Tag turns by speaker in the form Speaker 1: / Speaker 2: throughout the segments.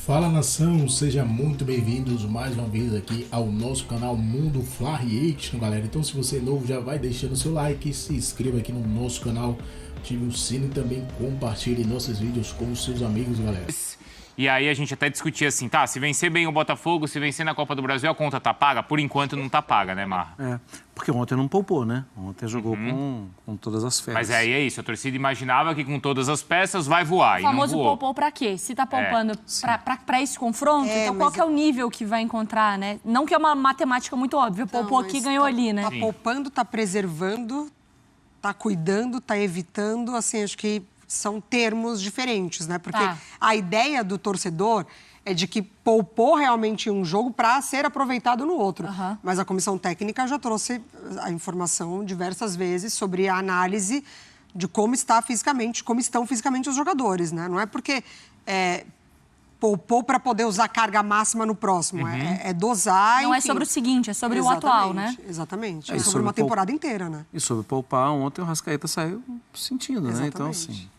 Speaker 1: Fala nação, sejam muito bem-vindos mais uma vez aqui ao nosso canal Mundo Fla Reaction, galera. Então se você é novo já vai deixando seu like, se inscreva aqui no nosso canal, ative o sino e também compartilhe nossos vídeos com os seus amigos, galera.
Speaker 2: E aí a gente até discutia assim, tá, se vencer bem o Botafogo, se vencer na Copa do Brasil, a conta tá paga? Por enquanto não tá paga, né, Marra?
Speaker 3: É, porque ontem não poupou, né? Ontem jogou com todas as peças.
Speaker 2: Mas aí é isso, a torcida imaginava que com todas as peças vai voar,
Speaker 4: O
Speaker 2: e não
Speaker 4: famoso
Speaker 2: voou.
Speaker 4: poupou pra quê? Se tá poupando pra esse confronto, então qual que é o nível que vai encontrar, né? Não que é uma matemática muito óbvia, poupou aqui, ganhou ali, né?
Speaker 5: Tá poupando, tá preservando, tá cuidando, tá evitando, assim, acho que são termos diferentes, né? Porque a ideia do torcedor é de que poupou realmente um jogo para ser aproveitado no outro. Mas a comissão técnica já trouxe a informação diversas vezes sobre a análise de como está fisicamente, como estão fisicamente os jogadores, né? Não é porque poupou para poder usar carga máxima no próximo, é dosar.
Speaker 4: Não
Speaker 5: enfim.
Speaker 4: é sobre o seguinte, é sobre o atual, né?
Speaker 5: Exatamente. É
Speaker 3: E
Speaker 5: sobre
Speaker 3: sobre
Speaker 5: uma temporada inteira, né?
Speaker 3: E sobre poupar, ontem o Rascaeta saiu sentindo, né? Então, assim,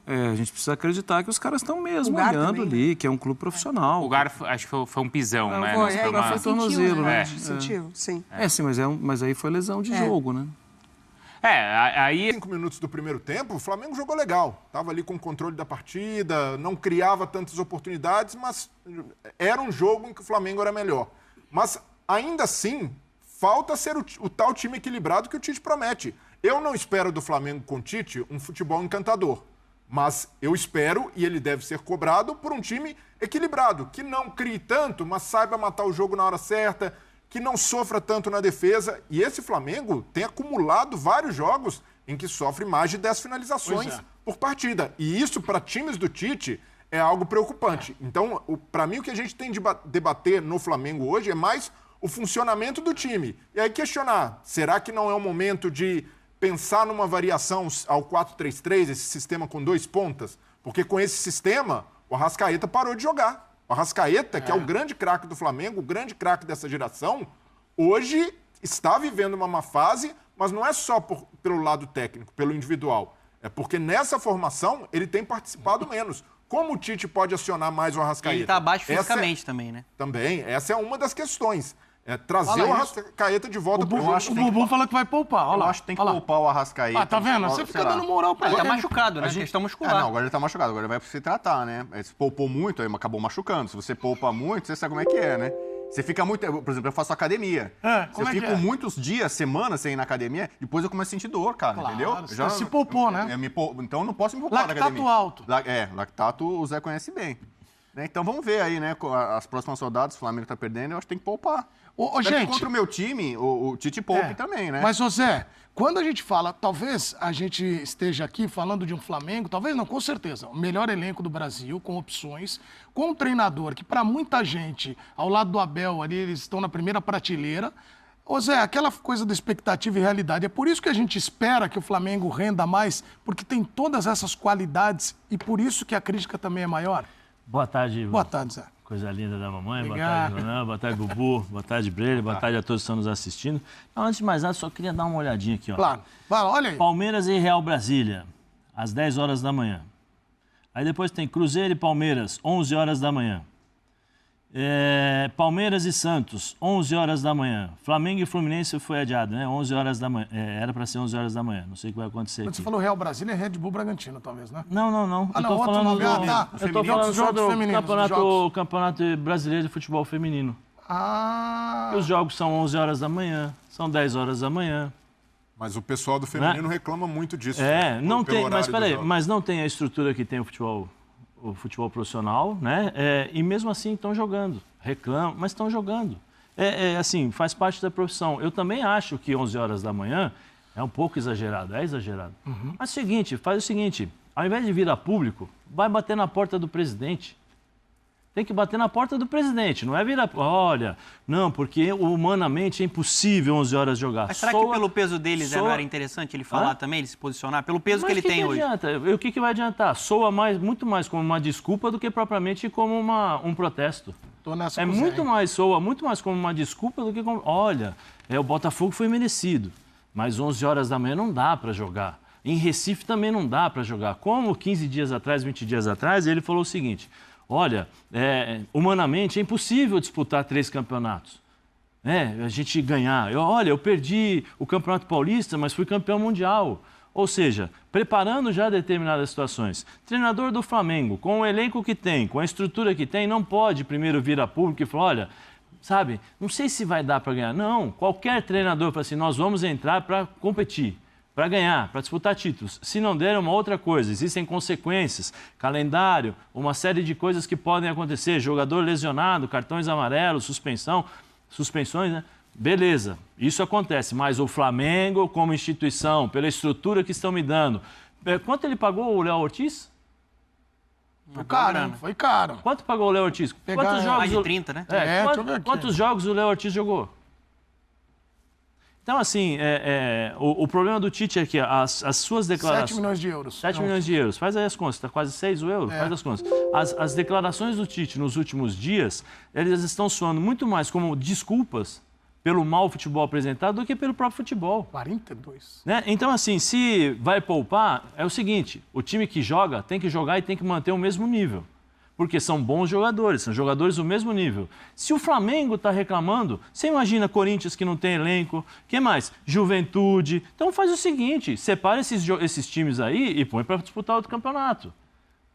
Speaker 3: a gente precisa acreditar que os caras estão mesmo olhando
Speaker 5: também,
Speaker 3: ali, que é um clube profissional.
Speaker 2: O Gar, acho que foi um pisão, né?
Speaker 5: Foi,
Speaker 2: Não
Speaker 3: Agora foi tornozelo, né?
Speaker 5: Sentiu, sim.
Speaker 3: Sim, mas aí foi lesão de jogo, né?
Speaker 2: Aí
Speaker 6: 5 minutos do primeiro tempo, o Flamengo jogou legal. Estava ali com o controle da partida, não criava tantas oportunidades, mas era um jogo em que o Flamengo era melhor. Mas, ainda assim, falta ser o tal time equilibrado que o Tite promete. Eu não espero do Flamengo com o Tite um futebol encantador. Mas eu espero, e ele deve ser cobrado, por um time equilibrado, que não crie tanto, mas saiba matar o jogo na hora certa, que não sofra tanto na defesa. E esse Flamengo tem acumulado vários jogos em que sofre mais de 10 finalizações por partida. E isso, para times do Tite, é algo preocupante. Então, para mim, o que a gente tem de debater no Flamengo hoje é mais o funcionamento do time. E aí questionar, será que não é o momento de pensar numa variação ao 4-3-3, esse sistema com 2 pontas? Porque com esse sistema, o Arrascaeta parou de jogar. O Arrascaeta, que é o grande craque do Flamengo, o grande craque dessa geração, hoje está vivendo uma má fase, mas não é só pelo lado técnico, pelo individual. É porque nessa formação ele tem participado menos. Como o Tite pode acionar mais o Arrascaeta?
Speaker 7: Ele está abaixo fisicamente também, né?
Speaker 6: Também, essa é uma das questões. É trazer o Arrascaeta de volta para o jogo.
Speaker 8: O Bubu falou que vai poupar, olha lá.
Speaker 9: Eu acho que tem que poupar o Arrascaeta.
Speaker 8: Tá vendo? Você fica dando moral pra
Speaker 7: Ele
Speaker 8: ele.
Speaker 7: tá machucado, né? Questão muscular.
Speaker 9: Não, agora ele tá machucado, agora ele vai se tratar, né? Se poupou muito, aí acabou machucando. Se você poupa muito, você sabe como é que é, né? Você fica muito... Por exemplo, eu faço academia. Se eu fico muitos dias, semanas sem ir na academia, depois eu começo a sentir dor, cara, entendeu?
Speaker 8: Você se poupou, né?
Speaker 9: Então eu não posso me poupar da academia.
Speaker 8: Lactato alto.
Speaker 9: Lactato o Zé conhece bem. Então vamos ver aí, né? As próximas rodadas, o Flamengo tá perdendo, eu acho que tem que poupar.
Speaker 8: Gente,
Speaker 9: contra o meu time, o Tite poupe também, né?
Speaker 8: Mas, ô Zé, quando a gente fala, talvez a gente esteja aqui falando de um Flamengo, talvez não, com certeza, o melhor elenco do Brasil, com opções, com um treinador que, para muita gente, ao lado do Abel ali, eles estão na primeira prateleira. Ô Zé, aquela coisa da expectativa e realidade, é por isso que a gente espera que o Flamengo renda mais, porque tem todas essas qualidades e por isso que a crítica também é maior?
Speaker 10: Boa tarde.
Speaker 8: Boa tarde, Zé.
Speaker 10: Coisa linda da mamãe.
Speaker 8: Obrigado.
Speaker 10: Boa tarde, Ronan. Boa tarde, Bubu. Boa tarde, Breire. Boa tarde a todos que estão nos assistindo. Não, antes de mais nada, só queria dar uma olhadinha aqui, ó.
Speaker 8: Claro. Vai, olha aí.
Speaker 10: Palmeiras e Real Brasília, às 10 horas da manhã. Aí depois tem Cruzeiro e Palmeiras, 11 horas da manhã. Palmeiras e Santos, 11 horas da manhã. Flamengo e Fluminense foi adiado, né? 11 horas da manhã. Era para ser 11 horas da manhã. Não sei o que vai acontecer
Speaker 8: Quando
Speaker 10: aqui.
Speaker 8: você falou Real Brasília, é Red Bull Bragantino, talvez, né?
Speaker 10: Não.
Speaker 8: Ah,
Speaker 10: Eu
Speaker 8: não,
Speaker 10: tô
Speaker 8: outro
Speaker 10: falando
Speaker 8: nome.
Speaker 10: eu tô falando só do
Speaker 8: jogos.
Speaker 10: campeonato brasileiro de futebol feminino.
Speaker 8: Ah.
Speaker 10: Os jogos são 11 horas da manhã, são 10 horas da manhã.
Speaker 6: Mas o pessoal do feminino reclama muito disso.
Speaker 10: Não
Speaker 6: pelo
Speaker 10: tem, mas
Speaker 6: horário do
Speaker 10: peraí,
Speaker 6: jogo.
Speaker 10: mas não tem a estrutura que tem o futebol profissional, né? E mesmo assim estão jogando. Reclamam, mas estão jogando. Assim, faz parte da profissão. Eu também acho que 11 horas da manhã é um pouco exagerado, é exagerado. Mas faz o seguinte, ao invés de vir a público, vai bater na porta do presidente. Tem que bater na porta do presidente, não é vir a... Olha, não, porque humanamente é impossível 11 horas jogar.
Speaker 7: Mas será que pelo peso deles não era interessante ele falar também, ele se posicionar? Pelo peso que ele tem hoje.
Speaker 10: Adianta? O que vai adiantar? Soa muito mais como uma desculpa do que propriamente como um protesto.
Speaker 8: Tô nessa
Speaker 10: Soa muito mais como uma desculpa do que como... Olha, o Botafogo foi merecido, mas 11 horas da manhã não dá para jogar. Em Recife também não dá para jogar. Como 15 dias atrás, 20 dias atrás, ele falou o seguinte... olha, humanamente é impossível disputar 3 campeonatos. A gente ganhar. Eu perdi o Campeonato Paulista, mas fui campeão mundial. Ou seja, preparando já determinadas situações. Treinador do Flamengo, com o elenco que tem, com a estrutura que tem, não pode primeiro vir a público e falar, olha, sabe, não sei se vai dar para ganhar. Não, qualquer treinador fala assim, nós vamos entrar para competir, para ganhar, para disputar títulos. Se não der, é uma outra coisa. Existem consequências, calendário, uma série de coisas que podem acontecer. Jogador lesionado, cartões amarelos, suspensões, né? Beleza, isso acontece, mas o Flamengo, como instituição, pela estrutura que estão me dando... Quanto ele pagou o Léo Ortiz?
Speaker 8: Foi caro, foi caro.
Speaker 10: Quanto pagou o Léo Ortiz? Quantos jogos
Speaker 7: mais de 30, né?
Speaker 10: Quantos jogos o Léo Ortiz jogou? Então, assim, o problema do Tite é que as suas declarações...
Speaker 8: 7 milhões de euros.
Speaker 10: 7 milhões de euros. Faz aí as contas, está quase 6 o euro, faz as contas. As declarações do Tite nos últimos dias, elas estão soando muito mais como desculpas pelo mau futebol apresentado do que pelo próprio futebol.
Speaker 8: 42.
Speaker 10: Né? Então, assim, se vai poupar, é o seguinte, o time que joga tem que jogar e tem que manter o mesmo nível. Porque são bons jogadores, são jogadores do mesmo nível. Se o Flamengo está reclamando, você imagina Corinthians que não tem elenco, que mais? Juventude. Então faz o seguinte, separa esses times aí e põe para disputar outro campeonato.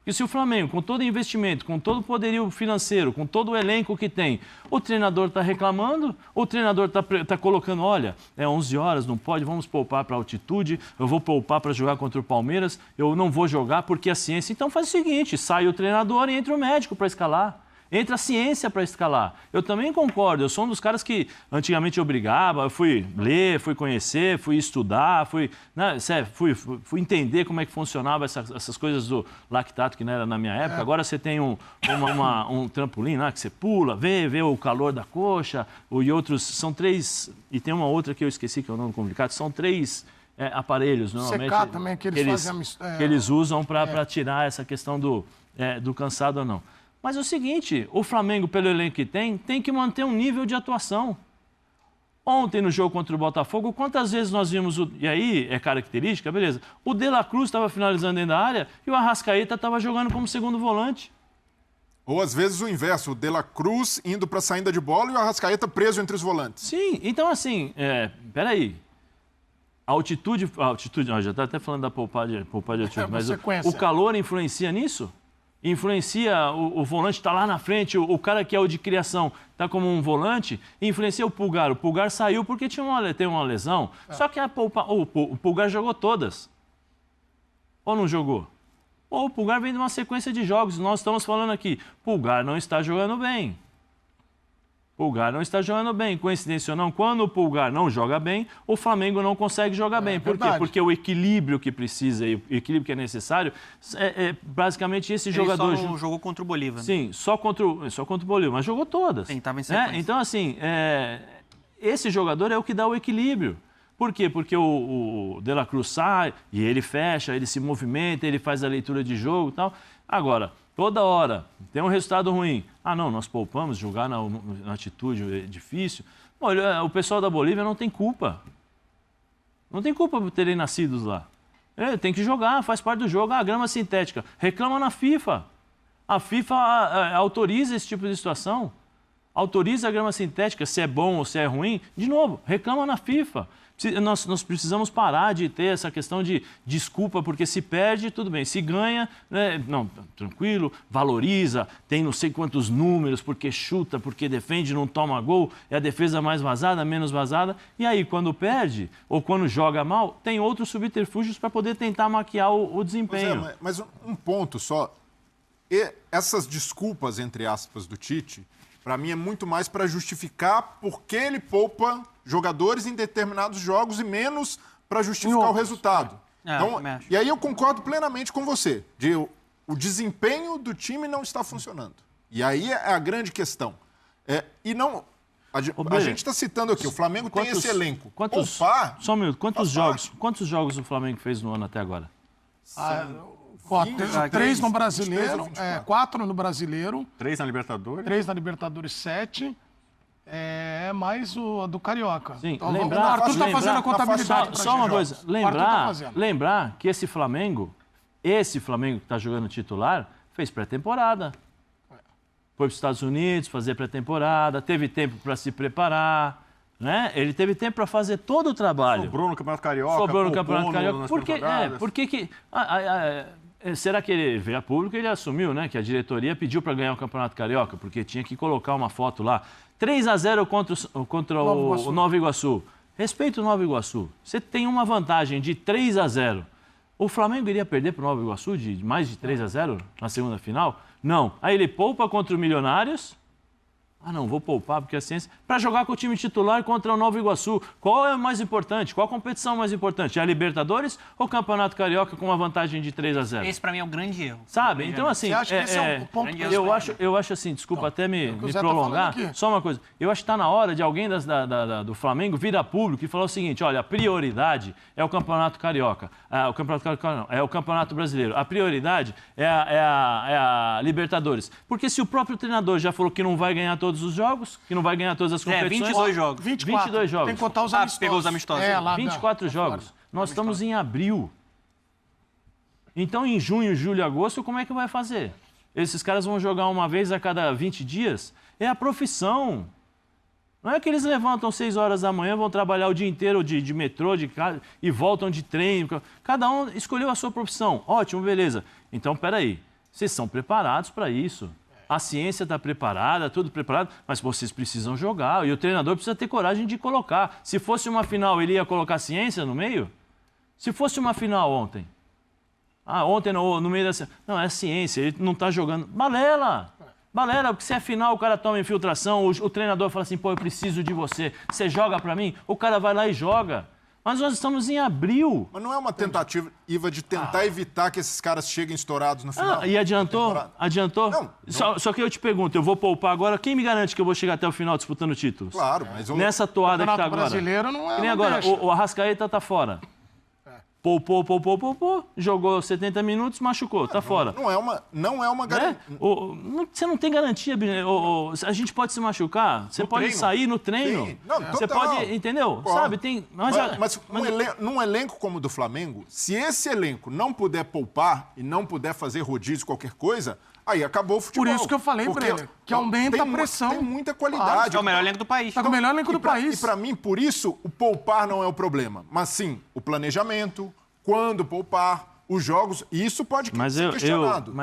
Speaker 10: Porque se o Flamengo, com todo o investimento, com todo o poderio financeiro, com todo o elenco que tem, o treinador está reclamando, o treinador está colocando, olha, 11 horas, não pode, vamos poupar para altitude, eu vou poupar para jogar contra o Palmeiras, eu não vou jogar porque a ciência... Então faz o seguinte, sai o treinador e entra o médico para escalar. Entra a ciência para escalar. Eu também concordo, eu sou um dos caras que antigamente eu brigava, eu fui ler, fui conhecer, fui estudar, fui entender como é que funcionava essas coisas do lactato, que não era na minha época. Agora você tem um trampolim lá que você pula, vê o calor da coxa, e outros, são 3, e tem uma outra que eu esqueci, que é um nome complicado, são 3 aparelhos, normalmente,
Speaker 8: secar também, que
Speaker 10: eles usam para tirar essa questão do cansado ou não. Mas é o seguinte, o Flamengo, pelo elenco que tem que manter um nível de atuação. Ontem, no jogo contra o Botafogo, quantas vezes nós vimos, e aí é característica, beleza, o De La Cruz estava finalizando dentro da área e o Arrascaeta estava jogando como segundo volante.
Speaker 6: Ou às vezes o inverso, o De La Cruz indo para a saída de bola e o Arrascaeta preso entre os volantes.
Speaker 10: Sim, então assim, peraí. A altitude, já está até falando da poupar de altitude, mas o calor influencia nisso? Influencia o volante está lá na frente, o cara que é o de criação está como um volante, influencia o Pulgar. O Pulgar saiu porque tem uma lesão, só que o Pulgar jogou todas. Ou não jogou? Ou o Pulgar vem de uma sequência de jogos, nós estamos falando aqui, Pulgar não está jogando bem. Pulgar não está jogando bem. Coincidência ou não, quando o Pulgar não joga bem, o Flamengo não consegue jogar bem. Por quê? Porque o equilíbrio que precisa e o equilíbrio que é necessário basicamente esse jogador...
Speaker 7: Ele só jogou contra o Bolívar.
Speaker 10: Sim, só contra o Bolívar, mas jogou todas.
Speaker 7: Sim, estava em sequência.
Speaker 10: Então, assim, esse jogador é o que dá o equilíbrio. Por quê? Porque o De La Cruz sai e ele fecha, ele se movimenta, ele faz a leitura de jogo e tal. Agora, toda hora tem um resultado ruim. Ah, não, nós poupamos, jogar na atitude difícil. Olha, o pessoal da Bolívia não tem culpa. Não tem culpa por terem nascido lá. Tem que jogar, faz parte do jogo. Ah, grama sintética. Reclama na FIFA. A FIFA autoriza esse tipo de situação. Autoriza a grama sintética, se é bom ou se é ruim. De novo, reclama na FIFA. Nós precisamos parar de ter essa questão de desculpa, porque se perde, tudo bem. Se ganha, não, tranquilo, valoriza, tem não sei quantos números, porque chuta, porque defende, não toma gol, é a defesa mais vazada, menos vazada. E aí, quando perde, ou quando joga mal, tem outros subterfúgios para poder tentar maquiar o desempenho.
Speaker 6: Mas um ponto só. Essas desculpas, entre aspas, do Tite, para mim é muito mais para justificar por que ele poupa jogadores em determinados jogos e menos para justificar o resultado. Então, e aí eu concordo plenamente com você, de o desempenho do time não está funcionando. E aí é a grande questão. E não... A gente está citando aqui, o Flamengo tem esse elenco.
Speaker 10: Só um minuto, quantos jogos o Flamengo fez no ano até agora?
Speaker 8: 3 no Brasileiro, 4 no Brasileiro.
Speaker 9: 3 na Libertadores.
Speaker 8: 3 na Libertadores, 7. Mais o do Carioca.
Speaker 10: Sim,
Speaker 8: então, o Arthur está fazendo a contabilidade.
Speaker 10: Só uma coisa, lembrar que esse Flamengo que está jogando titular, fez pré-temporada. Foi para os Estados Unidos fazer pré-temporada, teve tempo para se preparar, né? Ele teve tempo para fazer todo o trabalho.
Speaker 9: Sobrou no Campeonato Carioca.
Speaker 10: Sobrou no Campeonato Carioca. Por que será que ele veio a público? Ele assumiu, né? Que a diretoria pediu para ganhar o Campeonato Carioca, porque tinha que colocar uma foto lá. 3-0 contra o Nova Iguaçu. Respeita o Nova Iguaçu. Você tem uma vantagem de 3-0. O Flamengo iria perder para o Nova Iguaçu de mais de 3-0 na segunda final? Não. Aí ele poupa contra o Milionários. Ah, não, vou poupar porque a ciência... Para jogar com o time titular contra o Nova Iguaçu. Qual é o mais importante? Qual a competição mais importante? É a Libertadores ou o Campeonato Carioca com uma vantagem de 3-0?
Speaker 7: Esse, para mim, é um grande erro.
Speaker 10: Sabe? Então, assim...
Speaker 8: Você acha que esse é um ponto
Speaker 10: eu acho assim, desculpa até me prolongar, só uma coisa. Eu acho que está na hora de alguém do Flamengo vir a público e falar o seguinte, olha, a prioridade é o Campeonato Carioca. O Campeonato Carioca não, é o Campeonato Brasileiro. A prioridade é a Libertadores. Porque se o próprio treinador já falou que não vai ganhar todos os jogos, que não vai ganhar todas as competições...
Speaker 7: 22 jogos.
Speaker 10: 22 jogos.
Speaker 8: Tem que contar os amistosos.
Speaker 7: Pegou os amistosos.
Speaker 10: 24 jogos. Nós estamos em abril. Então, em junho, julho e agosto, como é que vai fazer? Esses caras vão jogar uma vez a cada 20 dias? É a profissão. Não é que eles levantam 6 horas da manhã, vão trabalhar o dia inteiro de metrô e voltam de trem. Cada um escolheu a sua profissão. Ótimo, beleza. Então, peraí. Vocês são preparados para isso. A ciência está preparada, tudo preparado, mas vocês precisam jogar. E o treinador precisa ter coragem de colocar. Se fosse uma final, ele ia colocar ciência no meio? Se fosse uma final ontem. Ontem no meio da... Não, é ciência, ele não está jogando. Balela! Balela, porque se é final, o cara toma infiltração, o treinador fala assim, pô, eu preciso de você. Você joga para mim? O cara vai lá e joga. Mas nós estamos em abril.
Speaker 6: Mas não é uma tentativa de tentar evitar que esses caras cheguem estourados no final?
Speaker 10: E adiantou? Adiantou?
Speaker 6: Não.
Speaker 10: Só que eu te pergunto, eu vou poupar agora, quem me garante que eu vou chegar até o final disputando títulos?
Speaker 6: Claro, mas...
Speaker 10: Nessa toada que tá agora.
Speaker 8: Brasileiro não é...
Speaker 10: Que nem agora, o Arrascaeta tá fora. Poupou, jogou 70 minutos, machucou, tá fora.
Speaker 6: Não é uma garantia.
Speaker 10: Você não tem garantia, a gente pode se machucar, você pode sair no treino. Você pode, entendeu? Sabe, tem...
Speaker 6: Num elenco como o do Flamengo, se esse elenco não puder poupar e não puder fazer rodízio qualquer coisa, aí acabou o futebol.
Speaker 8: Por isso que eu falei pra ele, que aumenta a pressão.
Speaker 6: Tem muita qualidade.
Speaker 7: É o melhor elenco do país.
Speaker 8: Tá com o melhor elenco do país.
Speaker 6: E pra mim, por isso, o poupar não é o problema. Mas sim, o planejamento, quando poupar, os jogos, e isso pode ser questionado.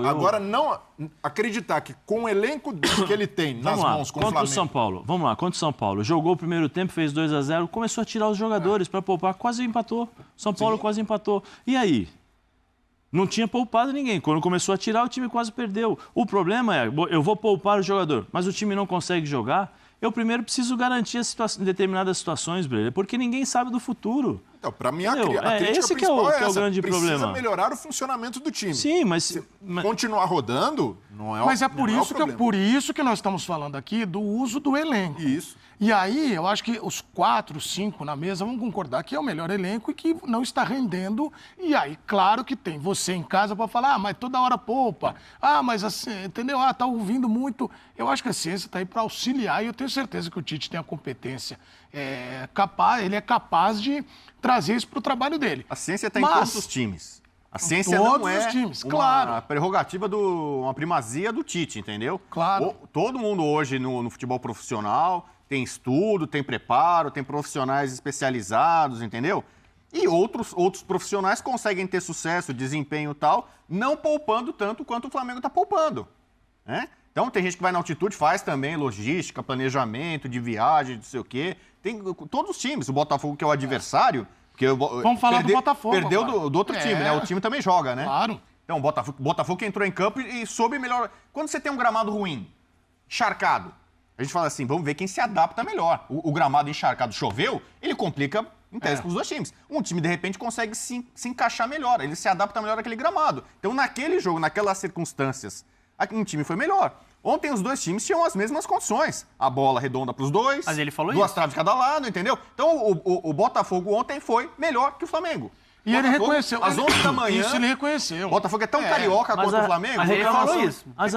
Speaker 6: Agora, não acreditar que com o elenco que ele tem nas mãos com o Flamengo...
Speaker 10: Contra o São Paulo, vamos lá, contra o São Paulo. Jogou o primeiro tempo, fez 2-0, começou a tirar os jogadores para poupar, quase empatou. São Paulo quase empatou. E aí? Não tinha poupado ninguém. Quando começou a tirar, o time quase perdeu. O problema é, eu vou poupar o jogador, mas o time não consegue jogar. Eu primeiro preciso garantir determinadas situações, Breler, porque ninguém sabe do futuro.
Speaker 6: Então, para mim, a crítica
Speaker 10: esse
Speaker 6: principal
Speaker 10: que é o grande problema.
Speaker 6: Precisa melhorar o funcionamento do time.
Speaker 10: Sim, mas...
Speaker 6: Continuar rodando não é o problema.
Speaker 8: Mas é por isso que nós estamos falando aqui do uso do elenco.
Speaker 6: Isso.
Speaker 8: E aí, eu acho que os 4, 5 na mesa vão concordar que é o melhor elenco e que não está rendendo. E aí, claro que tem você em casa para falar, mas toda hora poupa. Mas assim, entendeu? Tá ouvindo muito. Eu acho que a ciência está aí para auxiliar e eu tenho certeza que o Tite tem a competência. Ele é capaz de trazer isso para o trabalho dele.
Speaker 9: A ciência está em todos os times. A ciência não é
Speaker 8: uma
Speaker 9: prerrogativa, uma primazia do Tite, entendeu?
Speaker 8: Claro.
Speaker 9: Todo mundo hoje no futebol profissional tem estudo, tem preparo, tem profissionais especializados, entendeu? E outros profissionais conseguem ter sucesso, desempenho e tal, não poupando tanto quanto o Flamengo está poupando, né? Então, tem gente que vai na altitude, faz também logística, planejamento de viagem, não sei o quê. Tem todos os times. O Botafogo, que é o adversário...
Speaker 8: Vamos falar do Botafogo.
Speaker 9: Perdeu do outro time, né? O time também joga, né?
Speaker 8: Claro.
Speaker 9: Então, o Botafogo que entrou em campo e soube melhor... Quando você tem um gramado ruim, encharcado, a gente fala assim, vamos ver quem se adapta melhor. O gramado encharcado choveu, ele complica em tese para os dois times. Um time, de repente, consegue se encaixar melhor, ele se adapta melhor àquele gramado. Então, naquele jogo, naquelas circunstâncias, um time foi melhor. Ontem os dois times tinham as mesmas condições. A bola redonda para os dois,
Speaker 7: mas ele falou
Speaker 9: duas traves de cada lado, entendeu? Então o Botafogo ontem foi melhor que o Flamengo.
Speaker 8: E ele reconheceu.
Speaker 9: Às 11 da manhã.
Speaker 8: Isso ele reconheceu.
Speaker 9: O Botafogo é tão carioca quanto o Flamengo.
Speaker 10: Ele falou
Speaker 7: isso.
Speaker 10: Mas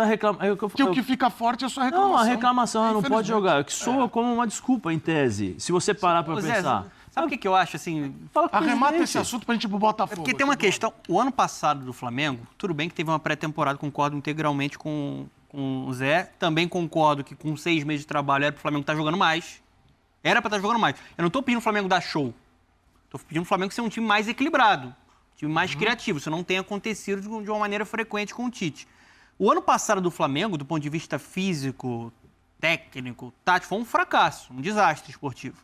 Speaker 8: que o que fica forte é a sua reclamação.
Speaker 10: Não, a reclamação não pode jogar. Que soa como uma desculpa, em tese. Se você parar para pensar.
Speaker 7: Sabe o que eu acho, assim...
Speaker 8: Arremata esse assunto pra gente ir pro Botafogo.
Speaker 7: Porque tem uma questão. O ano passado do Flamengo, tudo bem que teve uma pré-temporada, concordo integralmente com com o Zé. Também concordo que com 6 meses de trabalho era pro Flamengo estar jogando mais. Era pra estar jogando mais. Eu não tô pedindo o Flamengo dar show. Tô pedindo o Flamengo ser um time mais equilibrado, um time mais criativo. Isso não tem acontecido de uma maneira frequente com o Tite. O ano passado do Flamengo, do ponto de vista físico, técnico, tático, foi um fracasso, um desastre esportivo.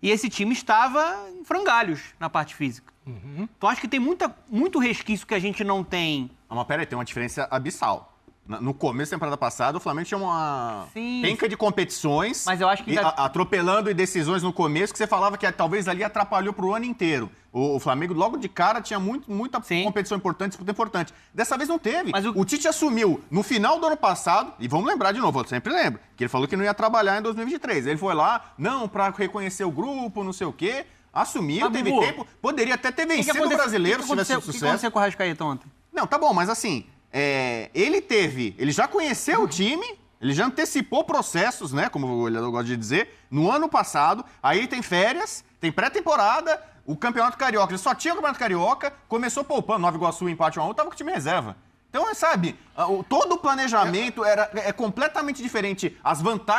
Speaker 7: E esse time estava em frangalhos na parte física. Então acho que tem muito resquício que a gente não tem.
Speaker 9: Mas peraí, tem uma diferença abissal. No começo da temporada passada, o Flamengo tinha uma penca de competições,
Speaker 7: mas eu acho que
Speaker 9: atropelando decisões no começo, que você falava que talvez ali atrapalhou pro ano inteiro. O Flamengo, logo de cara, tinha muita competição importante, disputa importante. Dessa vez não teve. Mas o Tite assumiu no final do ano passado, e vamos lembrar de novo, eu sempre lembro, que ele falou que não ia trabalhar em 2023. Ele foi lá, não, para reconhecer o grupo, não sei o quê, assumiu, teve tempo, poderia até ter vencido o Brasileiro se tivesse sucesso. O que
Speaker 7: aconteceu com o Arrascaeta ontem?
Speaker 9: Não, tá bom, mas assim... ele já conheceu o time, ele já antecipou processos, né, como eu gosto de dizer, no ano passado, aí tem férias, tem pré-temporada, o Campeonato Carioca, ele só tinha o Campeonato Carioca, começou poupando, Nova Iguaçu, empate 1-1, tava com o time reserva. Então, sabe, todo o planejamento é completamente diferente, as vantagens